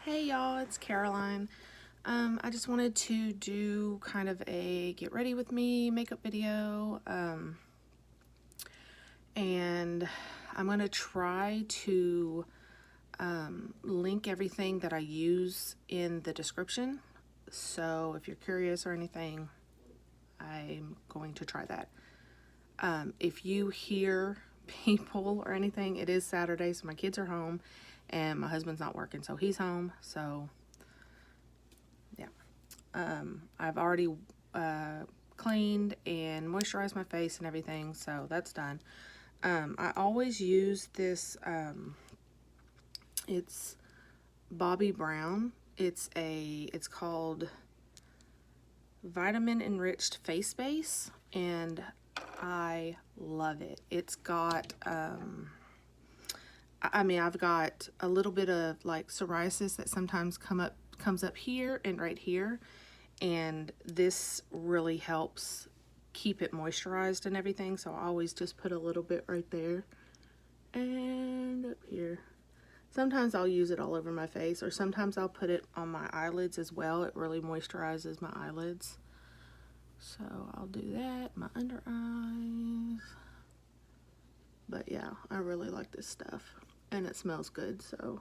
Hey y'all, it's Caroline. I just wanted to do kind of a get ready with me makeup video. And I'm going to try to link everything that I use in the description. So if you're curious or anything, I'm going to try that. If you hear people or anything, it is Saturday, so my kids are home and my husband's not working, so he's home. So yeah, I've already cleaned and moisturized my face and everything, so that's done. I always use this, it's Bobbi Brown. It's called Vitamin Enriched Face Base, and I love it. It's got, I've got a little bit of like psoriasis that sometimes comes up here and right here, and this really helps keep it moisturized and everything. So I always just put a little bit right there and up here. Sometimes I'll use it all over my face, or sometimes I'll put it on my eyelids as well. It really moisturizes my eyelids. So I'll do that, my under eyes. But yeah, I really like this stuff, and it smells good, so.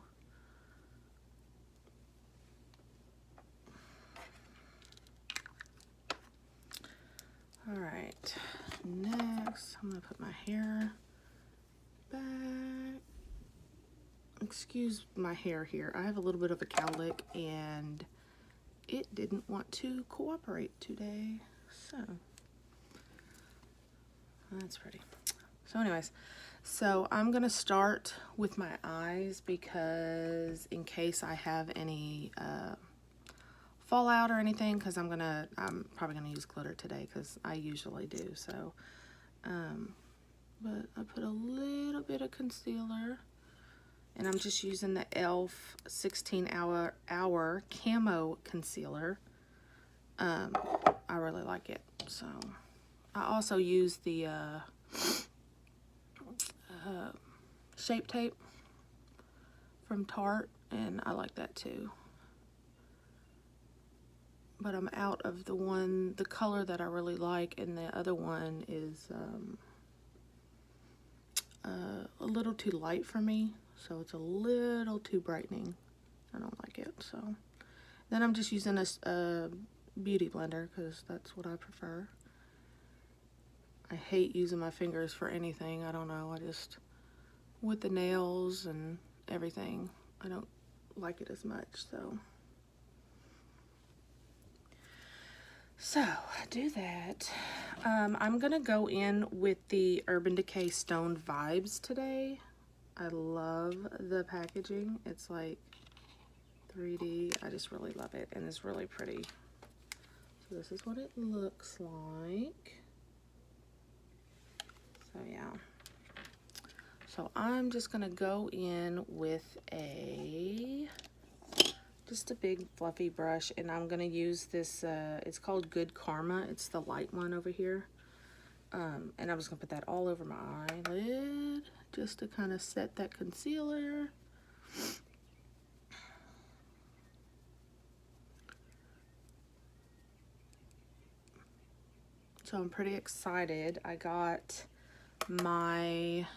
All right, next I'm gonna put my hair back. Excuse my hair here. I have a little bit of a cowlick and it didn't want to cooperate today, so that's pretty. So anyways, so I'm gonna start with my eyes because in case I have any fallout or anything, because I'm probably gonna use glitter today because I usually do. So but I put a little bit of concealer, and I'm just using the e.l.f. 16 hour camo concealer. I really like it. So I also use the Shape Tape from Tarte, and I like that too. But I'm out of the color that I really like, and the other one is a little too light for me, so it's a little too brightening. I don't like it. So then I'm just using a beauty blender because that's what I prefer. I hate using my fingers for anything. I don't know, I just, with the nails and everything, I don't like it as much. So I do that. I'm gonna go in with the Urban Decay Stone Vibes today. I love the packaging. It's like 3D. I just really love it, and it's really pretty. So this is what it looks like. So yeah. So I'm just gonna go in with just a big fluffy brush, and I'm gonna use this, it's called Good Karma. It's the light one over here. And I'm just gonna put that all over my eyelid just to kind of set that concealer. So I'm pretty excited. I got my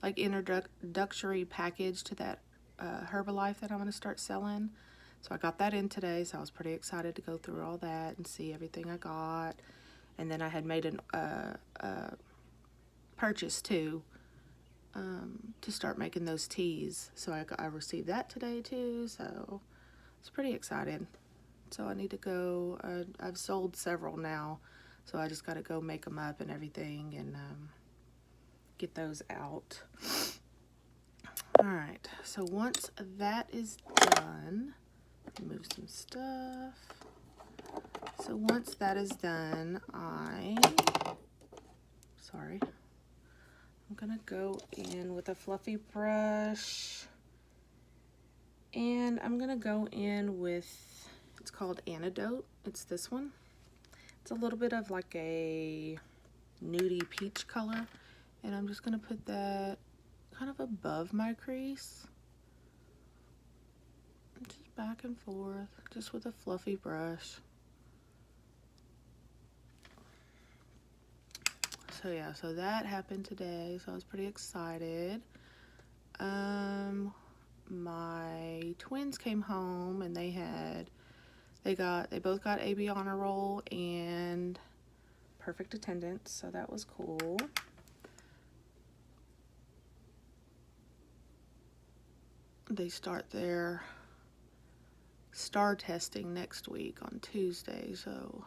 like introductory package to that Herbalife that I'm going to start selling. So I got that in today, so I was pretty excited to go through all that and see everything I got. And then I had made an purchase too, to start making those teas. So I received that today too, so it's pretty excited. So I need to go, I've sold several now, so I just got to go make them up and everything and get those out. Alright, so once that is done, move some stuff. So once that is done, I'm gonna go in with a fluffy brush, and I'm gonna go in with, it's called Antidote. It's this one. It's a little bit of like a nudie peach color, and I'm just gonna put that kind of above my crease. back and forth just with a fluffy brush. So yeah, so that happened today, so I was pretty excited. My twins came home and they both got AB honor roll and perfect attendance, so that was cool. They start their STAR testing next week on Tuesday, so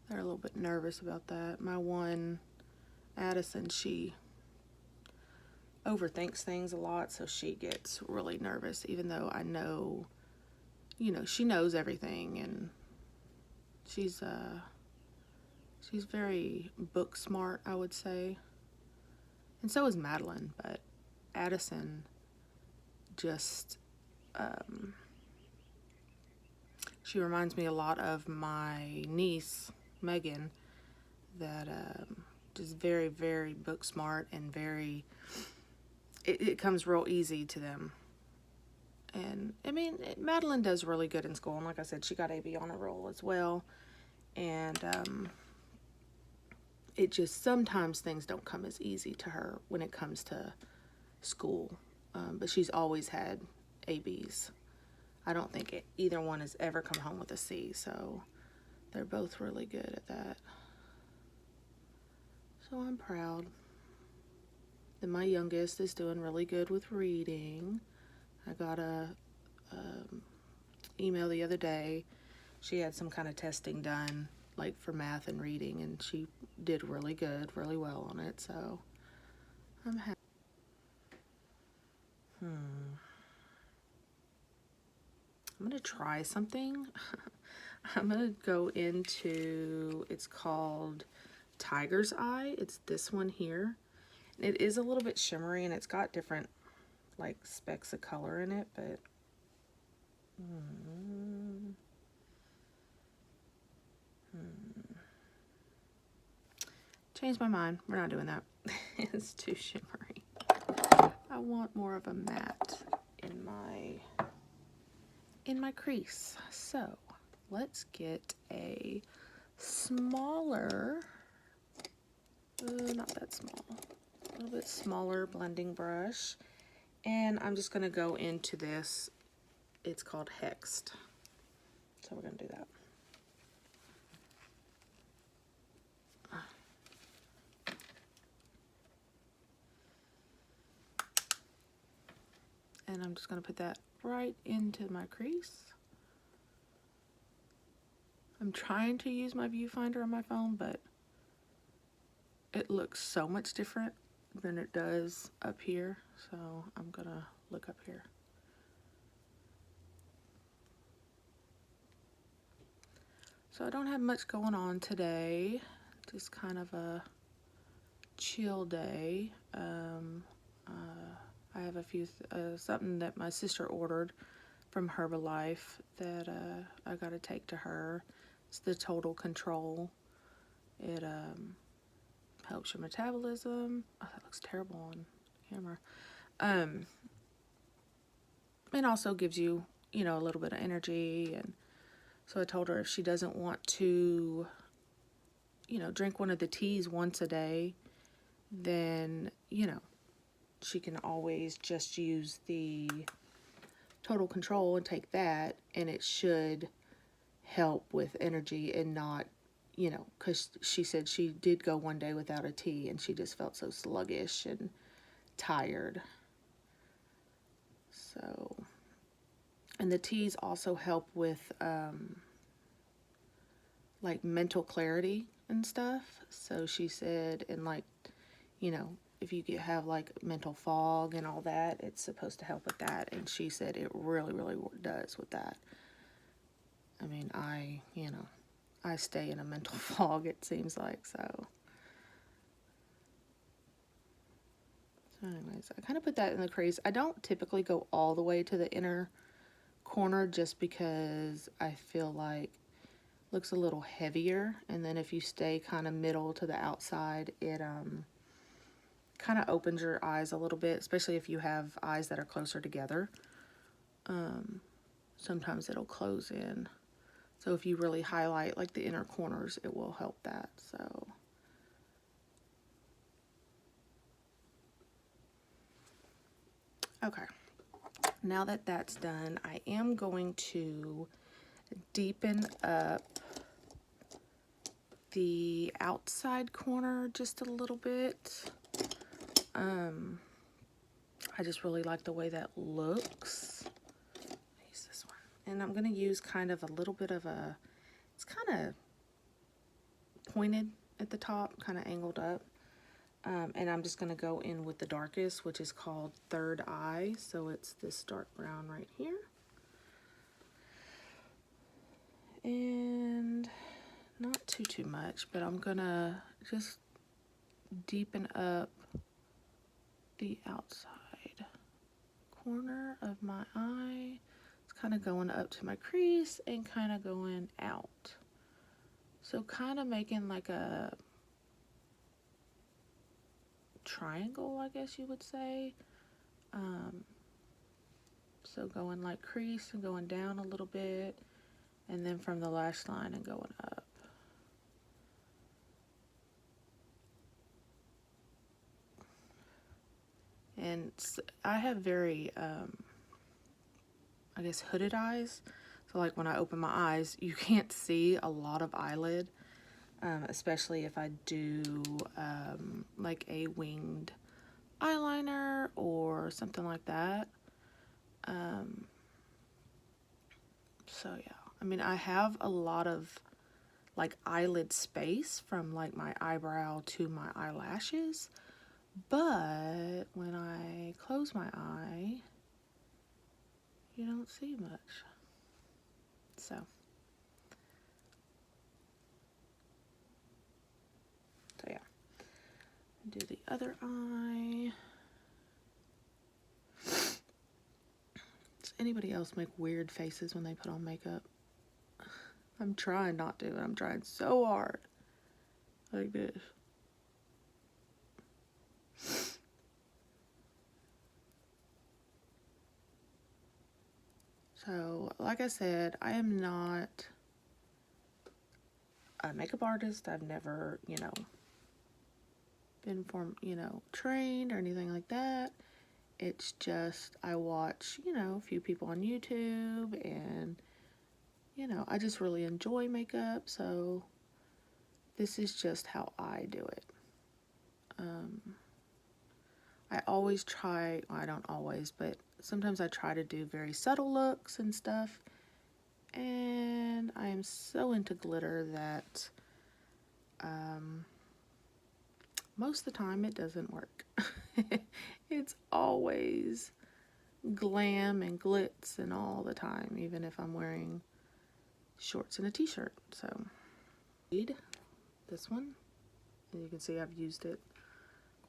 they're a little bit nervous about that. My one, Addison, she overthinks things a lot, so she gets really nervous, even though I know, you know, she knows everything, and she's very book smart, I would say. And so is Madeline, but Addison just, she reminds me a lot of my niece, Megan, that just very, very book smart and very, it comes real easy to them. And, I mean, Madeline does really good in school, and like I said, she got AB honor roll as well. And it just, sometimes things don't come as easy to her when it comes to school. But she's always had ABs. I don't think either one has ever come home with a C, so they're both really good at that. So I'm proud. Then my youngest is doing really good with reading. I got a email the other day. She had some kind of testing done, like for math and reading, and she did really good, really well on it, so I'm happy. I'm gonna try something. I'm gonna go into, it's called Tiger's Eye. It's this one here. It is a little bit shimmery, and it's got different like specks of color in it, but changed my mind. We're not doing that. It's too shimmery. I want more of a matte in my crease. So let's get a smaller, not that small, a little bit smaller blending brush, and I'm just gonna go into this. It's called Hexed, so we're gonna do that. And I'm just going to put that right into my crease. I'm trying to use my viewfinder on my phone, but it looks so much different than it does up here. So I'm going to look up here. So I don't have much going on today. Just kind of a chill day. I have a few, something that my sister ordered from Herbalife that I got to take to her. It's the Total Control. It helps your metabolism. Oh, that looks terrible on camera. It also gives you, you know, a little bit of energy. And so I told her if she doesn't want to, you know, drink one of the teas once a day, then, you know, she can always just use the Total Control and take that, and it should help with energy and not, you know, because she said she did go one day without a tea and she just felt so sluggish and tired. So, and the teas also help with like mental clarity and stuff. So she said, and like, you know, if you have like mental fog and all that, it's supposed to help with that. And she said it really, really does with that. I mean, you know, I stay in a mental fog, it seems like, so. So anyways, I kind of put that in the crease. I don't typically go all the way to the inner corner just because I feel like it looks a little heavier. And then if you stay kind of middle to the outside, it kind of opens your eyes a little bit, especially if you have eyes that are closer together. sometimes it'll close in. So if you really highlight like the inner corners, it will help that. So okay, now that that's done, I am going to deepen up the outside corner just a little bit. I just really like the way that looks. Use this one. And I'm going to use kind of a little bit of a, it's kind of pointed at the top, kind of angled up. And I'm just going to go in with the darkest, which is called Third Eye. So it's this dark brown right here. And not too much, but I'm going to just deepen up the outside corner of my eye. It's kind of going up to my crease and kind of going out. So kind of making like a triangle, I guess you would say. So going like crease and going down a little bit, and then from the lash line and going up. And I have very, I guess, hooded eyes. So like when I open my eyes, you can't see a lot of eyelid, especially if I do like a winged eyeliner or something like that. So yeah, I mean, I have a lot of like eyelid space from like my eyebrow to my eyelashes, but when I close my eye, you don't see much. So yeah, do the other eye. Does anybody else make weird faces when they put on makeup? I'm trying not to, and I'm trying so hard. Like this. So, like I said, I am not a makeup artist. I've never, you know, been trained or anything like that. It's just, I watch, you know, a few people on YouTube, and, you know, I just really enjoy makeup, so this is just how I do it. I always try, well, I don't always, but sometimes I try to do very subtle looks and stuff, and I am so into glitter that most of the time it doesn't work. It's always glam and glitz and all the time, even if I'm wearing shorts and a t-shirt. So this one, as you can see, I've used it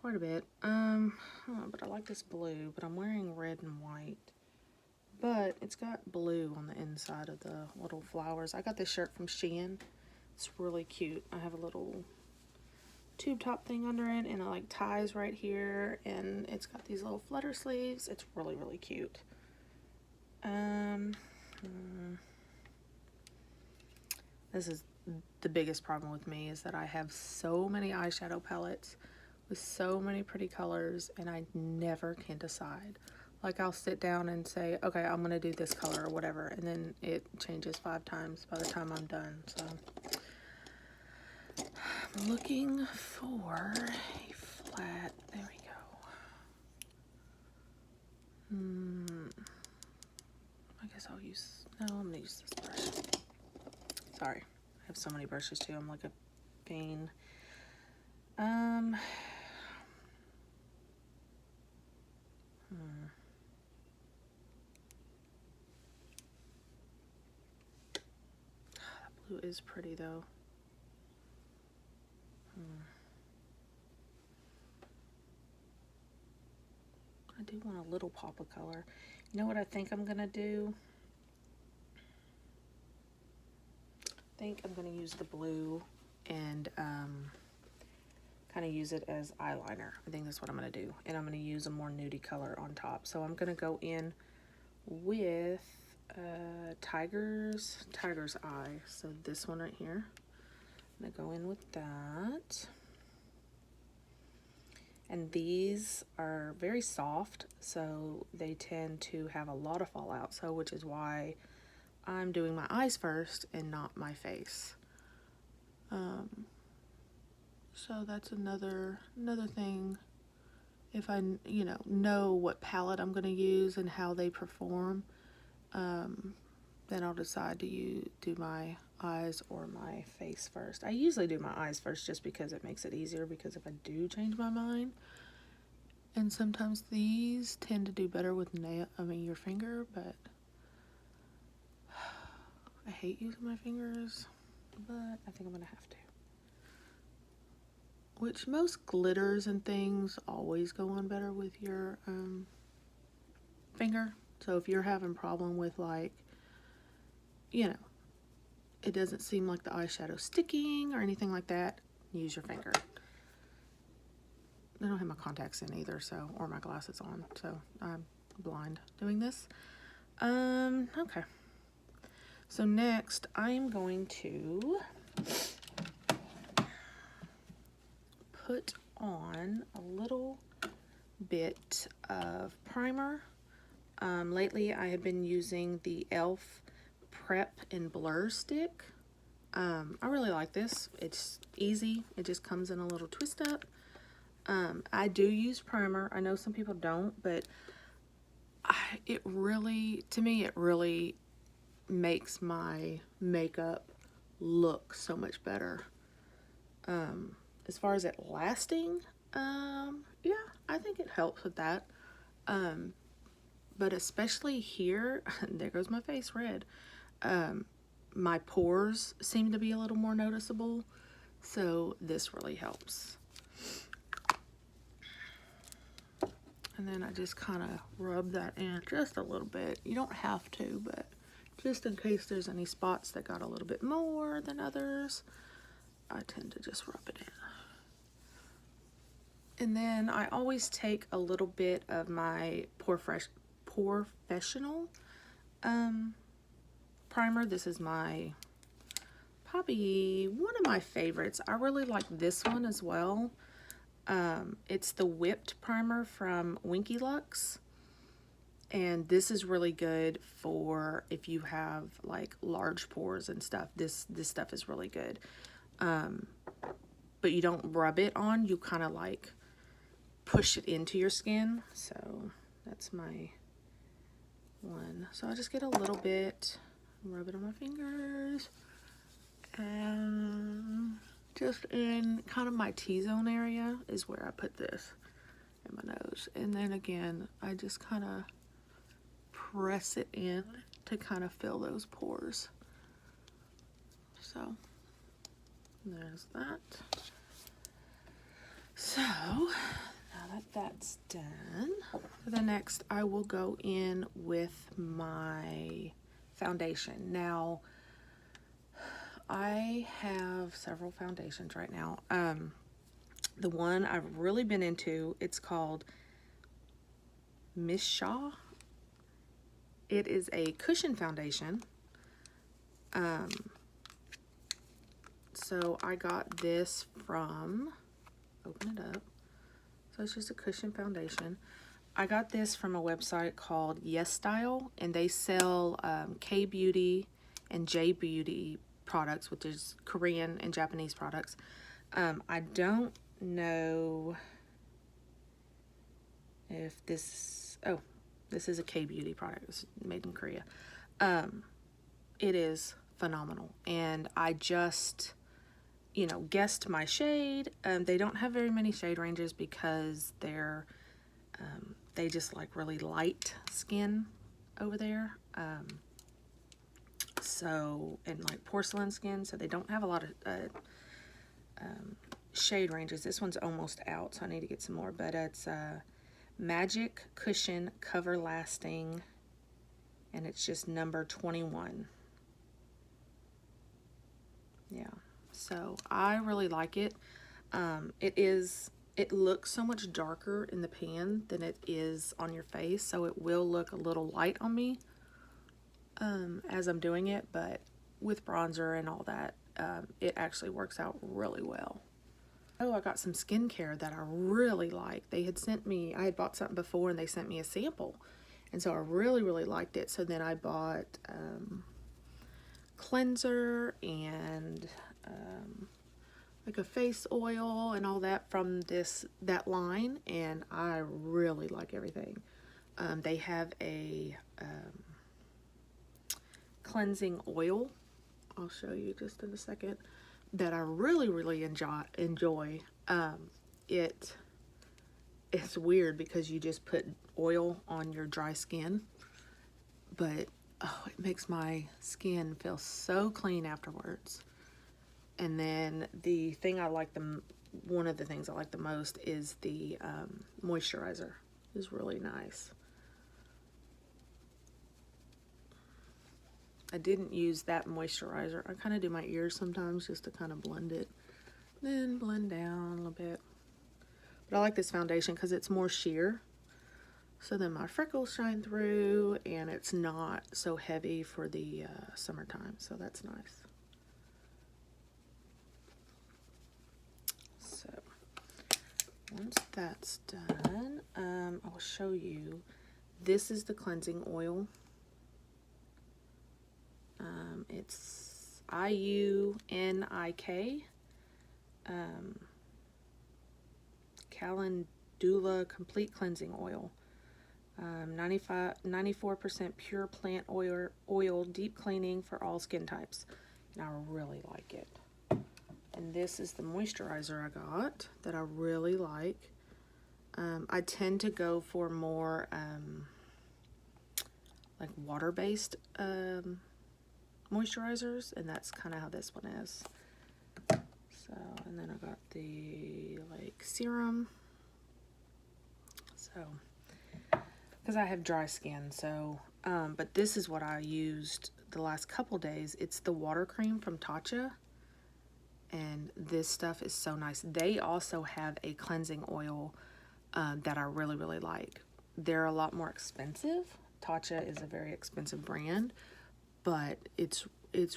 quite a bit. But I like this blue, but I'm wearing red and white, but it's got blue on the inside of the little flowers. I got this shirt from Shein. It's really cute. I have a little tube top thing under it, and it like ties right here, and it's got these little flutter sleeves. It's really, really cute. This is the biggest problem with me, is that I have so many eyeshadow palettes with so many pretty colors, and I never can decide. Like, I'll sit down and say, okay, I'm gonna do this color or whatever, and then it changes 5 times by the time I'm done. So I'm looking for a flat, there we go. I guess I'll use, no, I'm gonna use this brush. Sorry, I have so many brushes too, I'm like a fiend. That blue is pretty though. I do want a little pop of color. You know what I think I'm gonna do? I think I'm gonna use the blue and kind of use it as eyeliner. I think that's what I'm gonna do, and I'm gonna use a more nudie color on top. So I'm gonna go in with Tiger's Eye. So this one right here. I'm gonna go in with that. And these are very soft, so they tend to have a lot of fallout, so which is why I'm doing my eyes first and not my face. So that's another thing. If I know what palette I'm going to use and how they perform, then I'll decide to do my eyes or my face first. I usually do my eyes first just because it makes it easier, because if I do change my mind, and sometimes these tend to do better with your finger, but I hate using my fingers, but I think I'm gonna have to. Which most glitters and things always go on better with your finger. So if you're having problem with, like, it doesn't seem like the eyeshadow sticking or anything like that, use your finger. I don't have my contacts in either, so, or my glasses on, so I'm blind doing this. Okay. So next, I'm going to put on a little bit of primer. Lately, I have been using the e.l.f. Prep and Blur Stick. I really like this. It's easy. It just comes in a little twist up. I do use primer. I know some people don't, but to me, it really makes my makeup look so much better. As far as it lasting, yeah, I think it helps with that. But especially here, there goes my face red. My pores seem to be a little more noticeable, so this really helps. And then I just kind of rub that in just a little bit. You don't have to, but just in case there's any spots that got a little bit more than others, I tend to just rub it in. And then I always take a little bit of my Pore Fessional primer. This is probably one of my favorites. I really like this one as well. It's the whipped primer from Winky Lux, and this is really good for if you have like large pores and stuff. This stuff is really good. But you don't rub it on, you kind of like push it into your skin. So that's my one. So I just get a little bit, rub it on my fingers, and just in kind of my T-zone area is where I put this in my nose. And then again, I just kind of press it in to kind of fill those pores. So there's that. So now that that's done, for the next I will go in with my foundation. Now I have several foundations right now. The one I've really been into, it's called Missha. It is a cushion foundation. So I got this from, open it up. So it's just a cushion foundation. I got this from a website called Yes Style, and they sell K Beauty and J Beauty products, which is Korean and Japanese products. I don't know if this, oh, this is a K Beauty product. It's made in Korea. It is phenomenal, and I just, guessed my shade. They don't have very many shade ranges because they're, they just like really light skin over there. So, and like porcelain skin, so they don't have a lot of shade ranges. This one's almost out, so I need to get some more, but it's Magic Cushion Cover Lasting, and it's just number 21. Yeah, so I really like it. It looks so much darker in the pan than it is on your face, so it will look a little light on me. as I'm doing it, but with bronzer and all that, it actually works out really well. Oh, I got some skincare that I really like. They had sent me, I had bought something before and they sent me a sample. And so I really, really liked it. So then I bought cleanser and like a face oil and all that from that line. And I really like everything. They have a cleansing oil. I'll show you just in a second. That I really, really enjoy. It's weird because you just put oil on your dry skin, but oh, it makes my skin feel so clean afterwards. And then the thing I like one of the things I like the most is the moisturizer. It's really nice. I didn't use that moisturizer. I kind of do my ears sometimes just to kind of blend it. Then blend down a little bit. But I like this foundation because it's more sheer. So then my freckles shine through and it's not so heavy for the summertime. So that's nice. So once that's done, I'll show you. This is the cleansing oil. It's IUNIK, Calendula Complete Cleansing Oil, 94% pure plant oil, deep cleaning for all skin types, and I really like it. And this is the moisturizer I got that I really like. I tend to go for more like water-based moisturizers, and that's kind of how this one is. So, and then I got the like serum. So, because I have dry skin, so but this is what I used the last couple days. It's the water cream from Tatcha, and this stuff is so nice. They also have a cleansing oil that I really, really like. They're a lot more expensive. Tatcha is a very expensive brand, but it's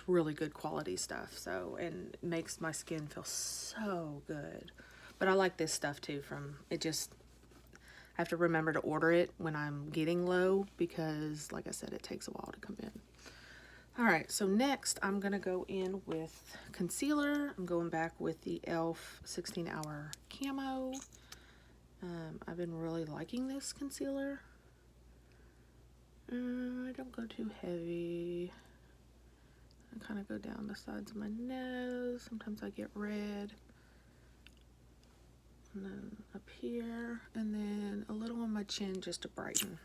really good quality stuff. So, and it makes my skin feel so good. But I like this stuff too. I have to remember to order it when I'm getting low because, like I said, it takes a while to come in. All right, so next I'm gonna go in with concealer. I'm going back with the e.l.f. 16-hour camo. I've been really liking this concealer. I don't go too heavy. I kind of go down the sides of my nose. Sometimes I get red. And then up here. And then a little on my chin just to brighten.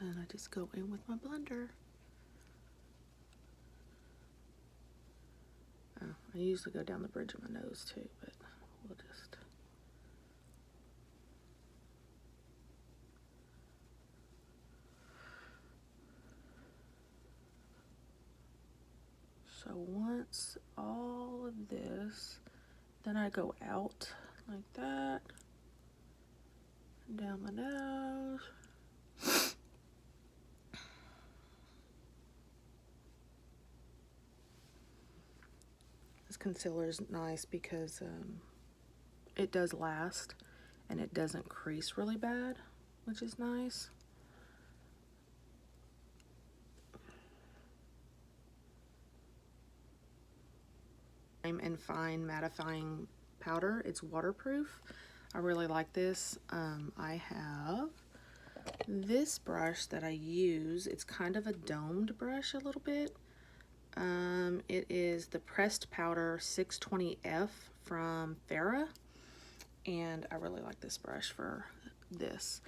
And I just go in with my blender. Oh, I usually go down the bridge of my nose too, but we'll just... So once all of this, then I go out like that, and down my nose. This concealer is nice because it does last and it doesn't crease really bad, which is nice. And fine mattifying powder. It's waterproof. I really like this. I have this brush that I use. It's kind of a domed brush a little bit. It is the pressed powder 620F from Farrah, and I really like this brush for this.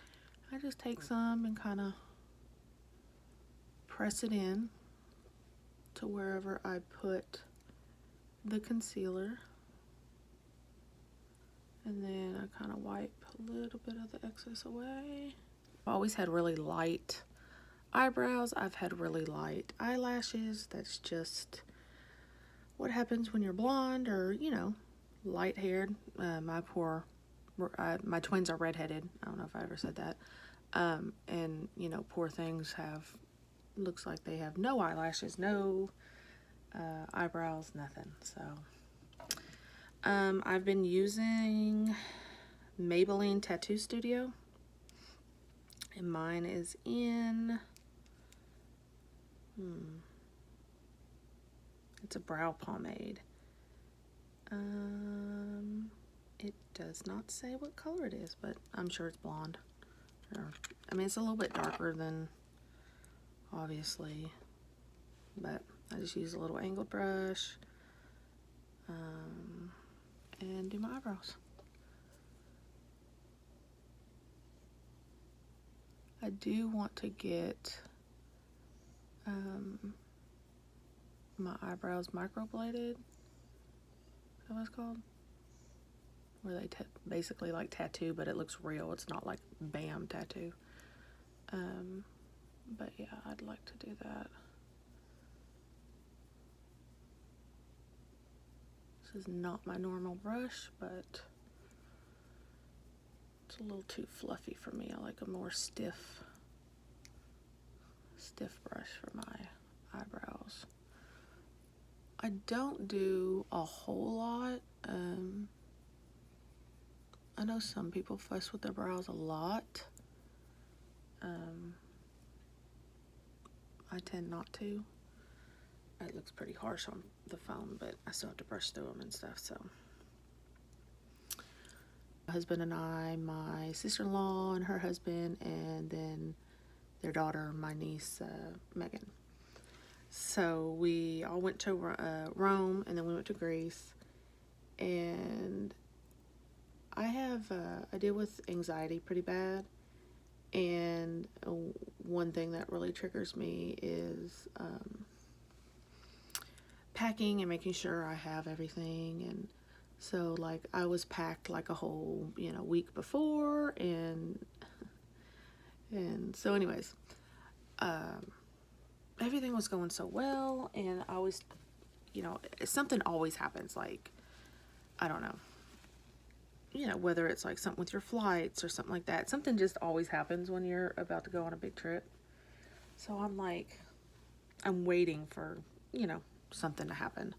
I just take some and kind of press it in to wherever I put the concealer, and then I kind of wipe a little bit of the excess away. I've always had really light eyebrows. I've had really light eyelashes. That's just what happens when you're blonde or, you know, light haired. My twins are redheaded. I don't know if I ever said that. And, you know, poor things looks like they have no eyelashes, no eyebrows, nothing. So, I've been using Maybelline Tattoo Studio. And mine is in, it's a brow pomade. It does not say what color it is, but I'm sure it's blonde. I mean, it's a little bit darker than, obviously, but I just use a little angled brush, and do my eyebrows. I do want to get my eyebrows microbladed. Is that what it's called? Where they basically like tattoo, but it looks real. It's not like bam tattoo. But yeah, I'd like to do that. This is not my normal brush, but it's a little too fluffy for me. I like a more stiff brush for my eyebrows. I don't do a whole lot. I know some people fuss with their brows a lot. I tend not to. It looks pretty harsh on the phone, but I still have to brush through them and stuff, so. My husband and I, my sister-in-law and her husband, and then their daughter, my niece, Megan. So we all went to Rome, and then we went to Greece, and I deal with anxiety pretty bad, and one thing that really triggers me is packing and making sure I have everything. And so, like, I was packed like a whole, week before, and so anyways, everything was going so well, and I was, something always happens, like, I don't know, whether it's like something with your flights or something like that. Something just always happens when you're about to go on a big trip. So I'm like, I'm waiting for, something to happen.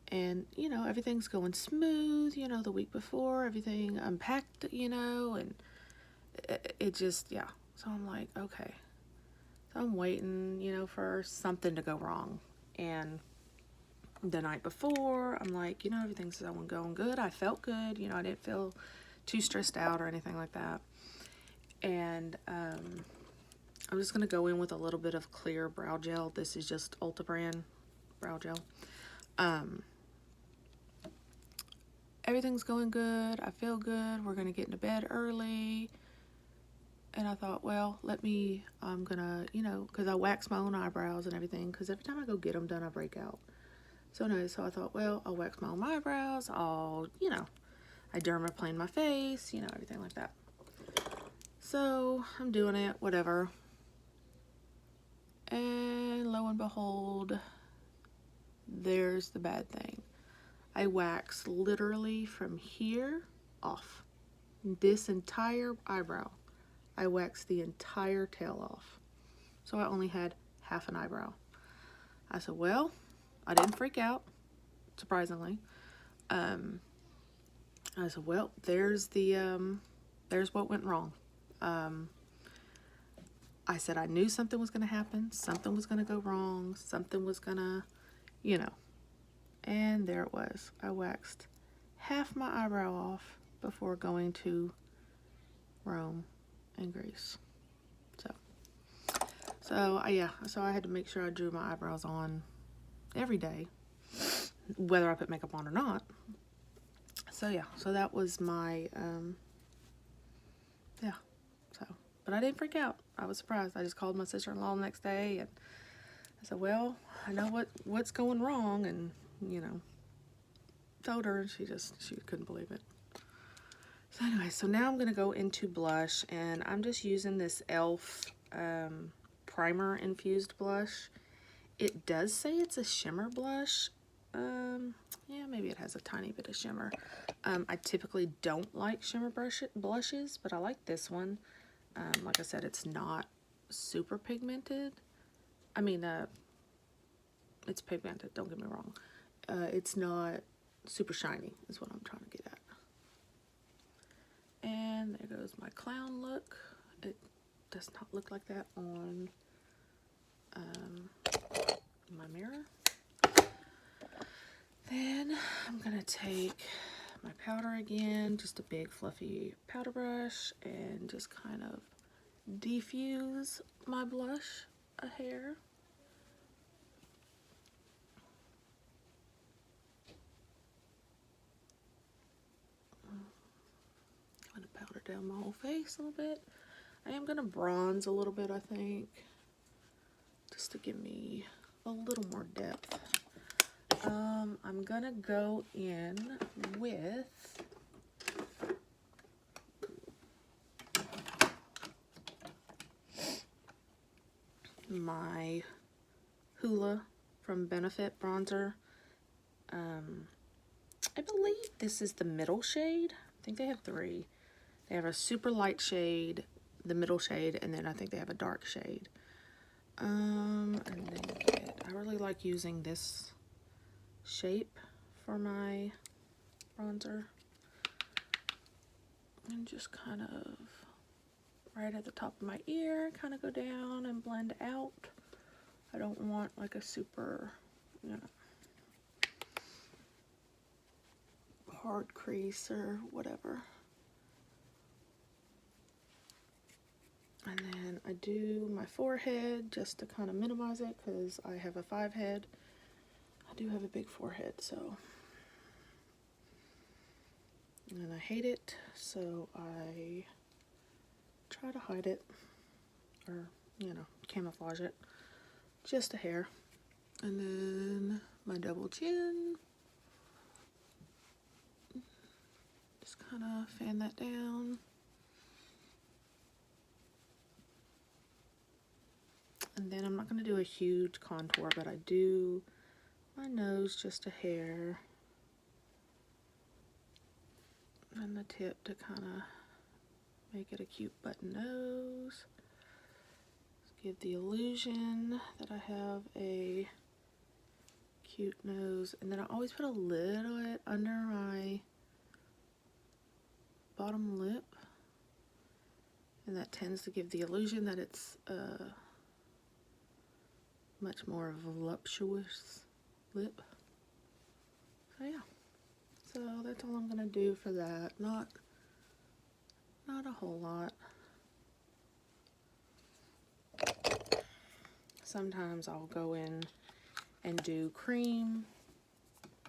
And, everything's going smooth, the week before, everything unpacked, and it just, yeah. So I'm like, okay. So I'm waiting, for something to go wrong. And the night before, I'm like, everything's going good. I felt good. I didn't feel too stressed out or anything like that. And I'm just going to go in with a little bit of clear brow gel. This is just Ulta brand brow gel. Everything's going good. I feel good. We're going to get into bed early. And I thought, well, I'm going to, because I wax my own eyebrows and everything. Because every time I go get them done, I break out. So anyway, so I thought, well, I'll wax my own eyebrows. I dermaplane my face, everything like that. So I'm doing it, whatever. And lo and behold, there's the bad thing. I wax literally from here off. This entire eyebrow. I waxed the entire tail off. So I only had half an eyebrow. I said, well, I didn't freak out, surprisingly. I said, well, there's what went wrong. I said, I knew something was going to happen. Something was going to go wrong. Something was going to, and there it was. I waxed half my eyebrow off before going to Rome and Greece. So I had to make sure I drew my eyebrows on every day, whether I put makeup on or not. So yeah, so that was my, but I didn't freak out. I was surprised. I just called my sister-in-law the next day, and I said, well, I know what's going wrong, and, told her, and she couldn't believe it. So anyway, so now I'm going to go into blush, and I'm just using this e.l.f. Primer infused blush. It does say it's a shimmer blush. Yeah, maybe it has a tiny bit of shimmer. I typically don't like shimmer blushes, but I like this one. Like I said, it's not super pigmented. I mean, it's pigmented, don't get me wrong. It's not super shiny is what I'm trying to get at. And there goes my clown look. It does not look like that on my mirror. Then I'm gonna take my powder again, just a big fluffy powder brush, and just kind of diffuse my blush a hair. I'm gonna powder down my whole face a little bit. I am gonna bronze a little bit, I think, just to give me a little more depth. I'm gonna go in with my Hoola from Benefit bronzer. I believe this is the middle shade. I think they have 3. They have a super light shade, the middle shade, and then I think they have a dark shade. And then I really like using this shape for my bronzer. And just kind of right at the top of my ear, kind of go down and blend out. I don't want like a super, you know, hard crease or whatever. And then I do my forehead just to kind of minimize it because I have a 5 head. I do have a big forehead, so. And I hate it, so I try to hide it or, you know, camouflage it just a hair. And then my double chin. Just kind of fan that down. And then I'm not going to do a huge contour, but I do my nose just a hair. And the tip to kind of make it a cute button nose. Just give the illusion that I have a cute nose. And then I always put a little bit under my bottom lip. And that tends to give the illusion that it's much more voluptuous lip. So yeah, so that's all I'm gonna do for that. Not a whole lot. Sometimes I'll go in and do cream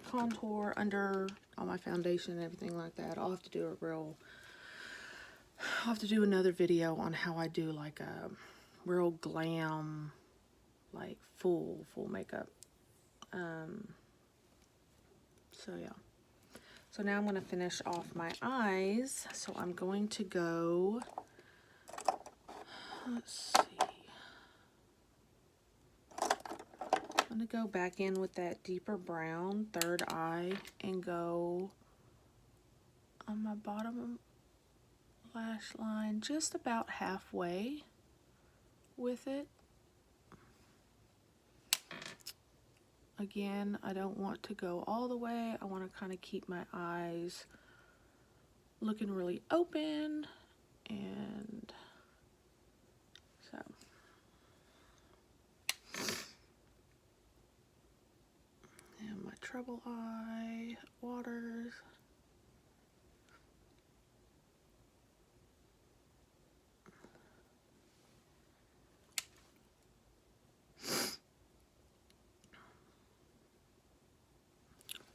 contour under all my foundation and everything like that. I'll have to do another video on how I do like a real glam, like full makeup. So yeah. So now I'm going to finish off my eyes. So I'm going to go, let's see. I'm going to go back in with that deeper brown third eye and go on my bottom lash line just about halfway with it. Again, I don't want to go all the way. I want to kind of keep my eyes looking really open, and so and my treble eye waters.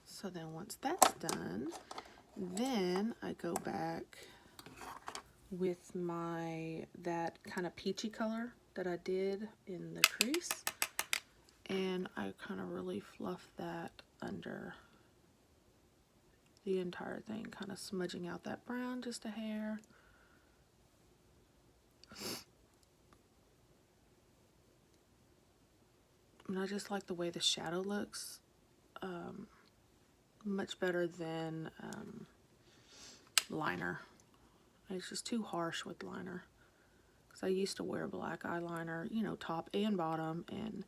So then once that's done, then I go back with that kind of peachy color that I did in the crease, and I kind of really fluff that under the entire thing, kind of smudging out that brown just a hair. And I just like the way the shadow looks. Much better than liner. It's just too harsh with liner. because I used to wear black eyeliner, you know, top and bottom, and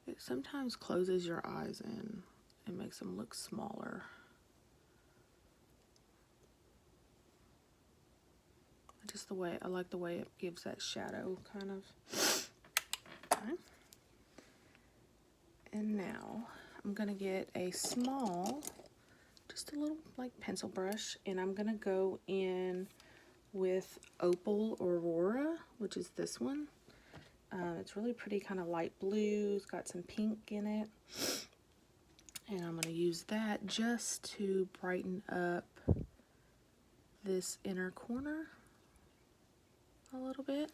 it sometimes closes your eyes in and makes them look smaller. Just the way, I like the way it gives that shadow kind of. Okay. And now I'm gonna get a small, just a little like pencil brush, and I'm gonna go in with Opal Aurora, which is this one. It's really pretty, kind of light blue. It's got some pink in it. And I'm gonna use that just to brighten up this inner corner a little bit.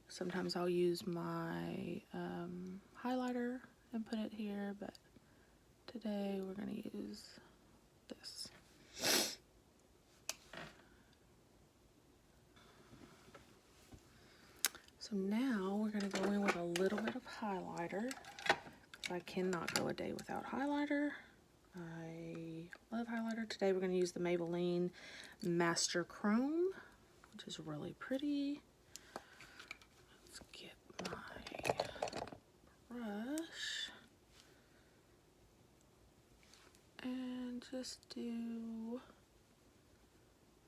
Sometimes I'll use my highlighter and put it here, but today we're going to use this. So now we're going to go in with a little bit of highlighter. I cannot go a day without highlighter. I love highlighter. Today we're going to use the Maybelline Master Chrome, which is really pretty. Let's get my brush and just do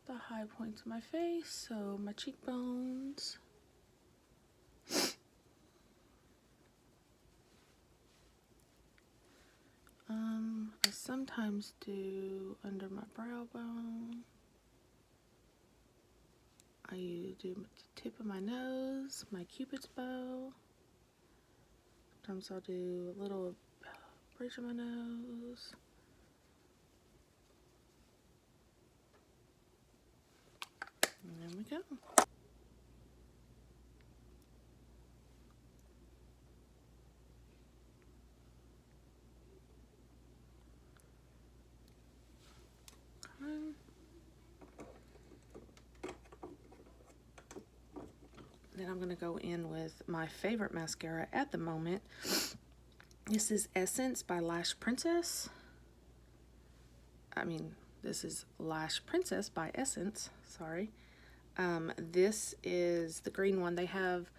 the high points of my face, so my cheekbones. I sometimes do under my brow bone. I do the tip of my nose, my cupid's bow. Sometimes I'll do a little bridge of my nose. And there we go. Then I'm going to go in with my favorite mascara at the moment. This is Essence by Lash Princess. This is Lash Princess by Essence, sorry. This is the green one. They have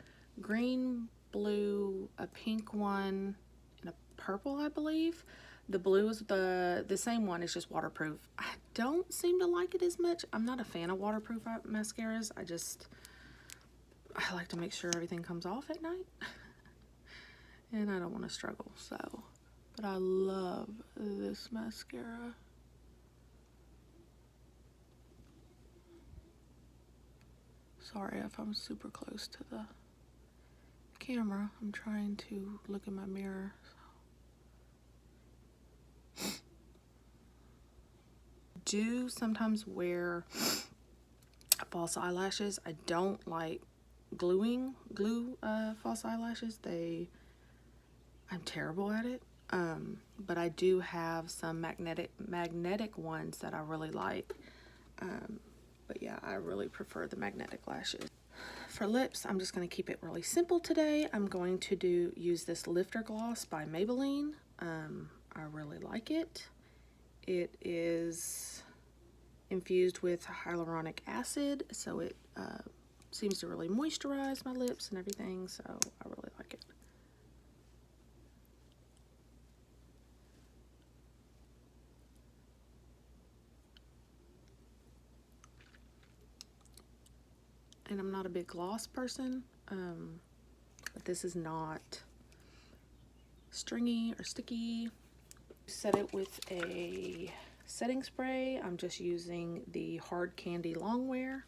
green, blue, a pink one, and a purple, I believe. The blue is the same one, it's just waterproof. I don't seem to like it as much. I'm not a fan of waterproof mascaras. I like to make sure everything comes off at night. And I don't want to struggle, so. But I love this mascara. Sorry if I'm super close to the camera. I'm trying to look in my mirror. Do sometimes wear false eyelashes. I don't like glue false eyelashes. I'm terrible at it. But I do have some magnetic ones that I really like. But yeah, I really prefer the magnetic lashes. For lips, I'm just going to keep it really simple today. I'm going to use this Lifter gloss by Maybelline. I really like it. It is infused with hyaluronic acid, so it seems to really moisturize my lips and everything, so I really like it. And I'm not a big gloss person, but this is not stringy or sticky. Set it with a setting spray. I'm just using the Hard Candy Longwear.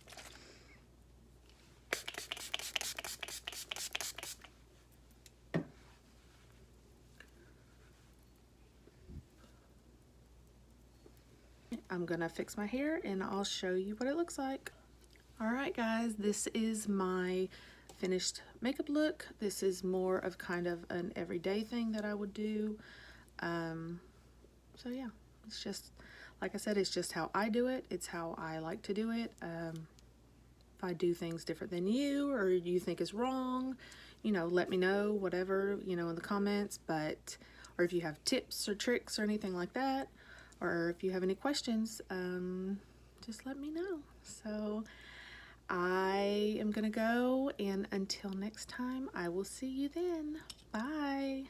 I'm gonna fix my hair and I'll show you what it looks like. Alright guys, this is my finished makeup look. This is more of kind of an everyday thing that I would do. So yeah, it's just, like I said, it's just how I do it. It's how I like to do it. If I do things different than you or you think is wrong, you know, let me know, whatever, you know, in the comments. But, or if you have tips or tricks or anything like that, or if you have any questions, just let me know. So I am gonna go, and until next time, I will see you then. Bye.